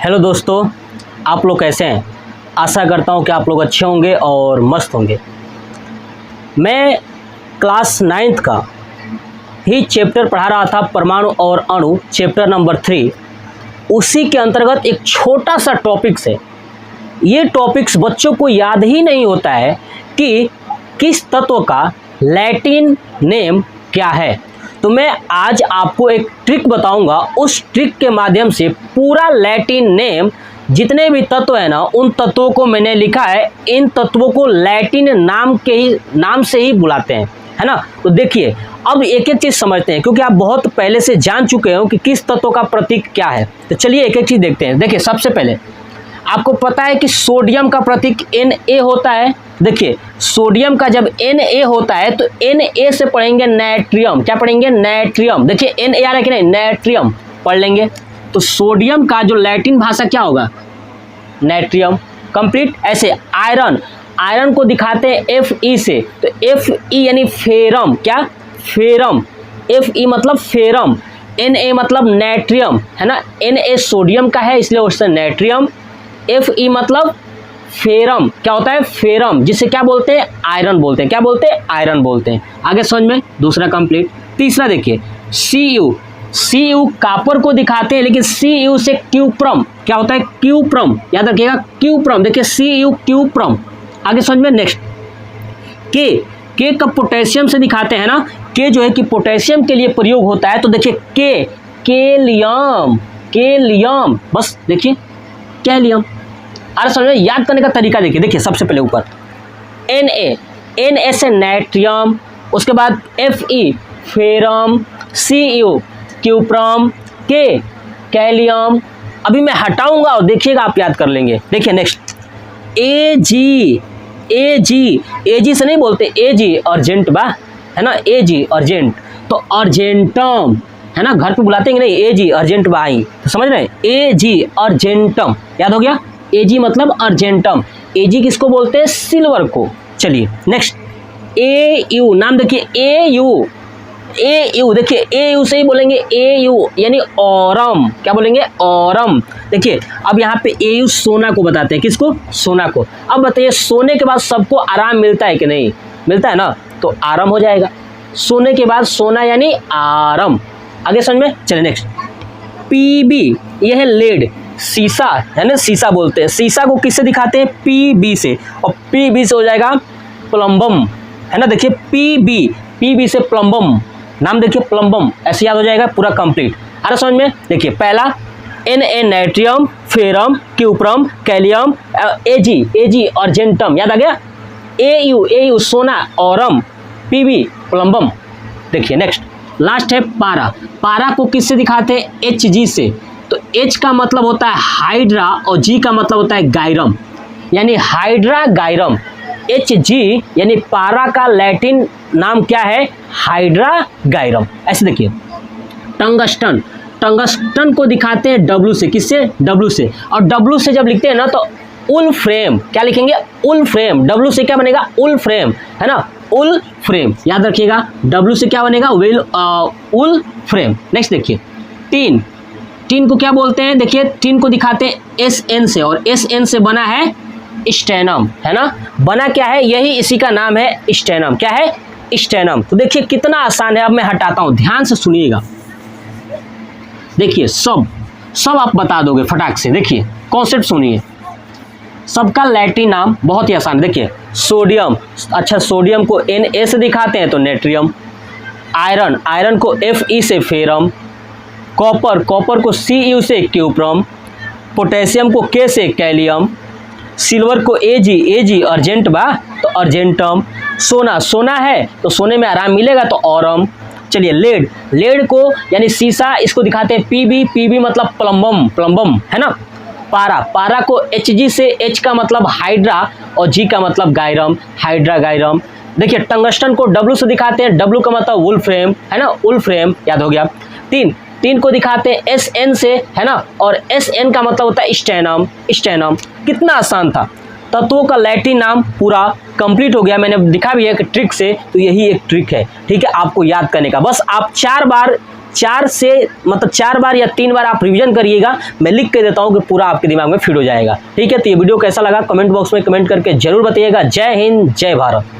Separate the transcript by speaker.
Speaker 1: Hello दोस्तों, आप लोग कैसे हैं। आशा करता हूं कि आप लोग अच्छे होंगे और मस्त होंगे। मैं क्लास 9th का ही चैप्टर पढ़ा रहा था, परमाणु और अणु, चैप्टर नंबर 3। उसी के अंतर्गत एक छोटा सा टॉपिक्स है। ये टॉपिक्स बच्चों को याद ही नहीं होता है कि किस तत्व का लैटिन नेम क्या है। तो मैं आज आपको एक ट्रिक बताऊंगा। उस ट्रिक के माध्यम से पूरा लैटिन नेम, जितने भी तत्व है ना, उन तत्वों को मैंने लिखा है। इन तत्वों को लैटिन नाम से ही बुलाते हैं, है ना। तो देखिए, अब एक एक चीज़ समझते हैं, क्योंकि आप बहुत पहले से जान चुके हो कि किस तत्व का प्रतीक क्या है। तो चलिए एक एक चीज़ देखते हैं। देखिए, सबसे पहले आपको पता है कि सोडियम का प्रतीक Na होता है। देखिए, सोडियम का जब Na होता है तो Na से पढ़ेंगे नाइट्रियम। क्या पढ़ेंगे? नाइट्रियम। देखिए Na आ रहा है कि नहीं, नाइट्रियम पढ़ लेंगे। तो सोडियम का जो लैटिन भाषा क्या होगा? नाइट्रियम। कंप्लीट। ऐसे आयरन को दिखाते हैं Fe से, तो Fe यानी फेरम। क्या? फेरम। Fe मतलब फेरम, Na मतलब नाइट्रियम, है ना। Na सोडियम का है, इसलिए उससे नाइट्रियम। Fe मतलब फेरम। क्या होता है? फेरम, जिसे क्या बोलते हैं? आयरन बोलते हैं। क्या बोलते हैं? आयरन बोलते हैं। आगे समझ में। दूसरा कंप्लीट। तीसरा देखिए, Cu कापर को दिखाते हैं, लेकिन Cu से क्यूप्रम। क्या होता है? क्यूप्रम। याद रखिएगा, क्यूप्रम। देखिए Cu क्यूप्रम। आगे समझ में। नेक्स्ट, के का पोटेशियम से दिखाते हैं ना। के जो है कि पोटेशियम के लिए प्रयोग होता है। तो देखिए केलियम। बस देखिए, कैलियम। अरे समझ में। याद करने का तरीका देखिए सबसे पहले ऊपर Na से नाइट्रियम, उसके बाद Fe फेरम, Cu क्यूप्रम, के कैलियम। अभी मैं हटाऊंगा और देखिएगा, आप याद कर लेंगे। देखिए नेक्स्ट, Ag से नहीं बोलते, Ag अर्जेंट बा, है ना। Ag अर्जेंट, तो अर्जेंटम, है ना। घर पे बुलाते हैं नहीं, Ag अर्जेंट बा आई, तो समझ रहे हैं। Ag अर्जेंटम, याद हो गया। Ag मतलब अर्जेंटम। Ag किसको बोलते हैं? सिल्वर को। चलिए नेक्स्ट, Au। नाम देखिए, Au देखिए, Au से ही बोलेंगे, Au यानी औरम। क्या बोलेंगे? औरम। देखिए, अब यहाँ पे Au सोना को बताते हैं। किसको? सोना को। अब बताइए, सोने के बाद सबको आराम मिलता है कि नहीं? मिलता है ना, तो आराम हो जाएगा। सोने के बाद सोना यानी आराम। आगे समझ में। चलिए नेक्स्ट, Pb, यह है लेड, शीशा, है ना। शीशा बोलते हैं। शीशा को किससे दिखाते हैं? Pb से, और Pb से हो जाएगा प्लम्बम, है ना। देखिए Pb से प्लम्बम। नाम देखिए, प्लम्बम, ऐसे याद हो जाएगा पूरा कंप्लीट। अरे समझ में। देखिए पहला Na नाइट्रियम, ferrum, cuprum, कैलियम, Ag argentum, याद आ गया। Au सोना, औरम, Pb प्लम्बम। देखिए नेक्स्ट, लास्ट है पारा को किससे दिखाते हैं? Hg से। तो H का मतलब होता है हाइड्रा और G का मतलब होता है गायरम, यानी हाइड्रा गायरम। Hg यानी पारा का लैटिन नाम क्या है? हाइड्रा गायरम। ऐसे देखिए, टंगस्टन को दिखाते हैं W से। किससे? W से। और W से जब लिखते हैं ना, तो उल फ्रेम। क्या लिखेंगे? उल फ्रेम। W से क्या बनेगा? उल फ्रेम, है ना। उल फ्रेम, याद रखिएगा। W से क्या बनेगा? उल फ्रेम। नेक्स्ट देखिए, टीन को क्या बोलते हैं? देखिए, टीन को दिखाते हैं Sn से, और Sn से बना है स्टेनम, है ना। बना क्या है? यही इसी का नाम है स्टेनम। क्या है? स्टेनम। तो देखिए कितना आसान है। अब मैं हटाता हूं, ध्यान से सुनिएगा। देखिए सब आप बता दोगे फटाक से। देखिए कॉन्सेप्ट सुनिए। सबका लैटिन नाम बहुत ही आसान है। देखिए, सोडियम, अच्छा सोडियम को Na से दिखाते हैं तो नाइट्रियम। आयरन को Fe से फेरम। कॉपर को Cu से क्यूप्रम। पोटेशियम को K से कैलियम। सिल्वर को Ag अर्जेंट बा, तो अर्जेंटम। सोना है तो सोने में आराम मिलेगा, तो औरम। चलिए, लेड को यानी शीशा, इसको दिखाते हैं Pb मतलब प्लम्बम, है ना। पारा को Hg से, H का मतलब हाइड्रा और G का मतलब गायरम, हाइड्रा गायरम। देखिए, टंगस्टन को W से दिखाते हैं। W का मतलब वुल फ्रेम, है ना। वुल फ्रेम, याद हो गया। तीन को दिखाते हैं Sn से, है ना, और Sn का मतलब होता है स्टेनम। कितना आसान था। तत्वों का लैटिन नाम पूरा कंप्लीट हो गया। मैंने दिखा भी है कि ट्रिक से, तो यही एक ट्रिक है, ठीक है, आपको याद करने का। बस आप 4 बार 4 बार या 3 बार आप रिवीजन करिएगा। मैं लिख के देता हूँ कि पूरा आपके दिमाग में फिट हो जाएगा। ठीक है, तो ये वीडियो कैसा लगा कमेंट बॉक्स में कमेंट करके जरूर बताइएगा। जय हिंद, जय भारत।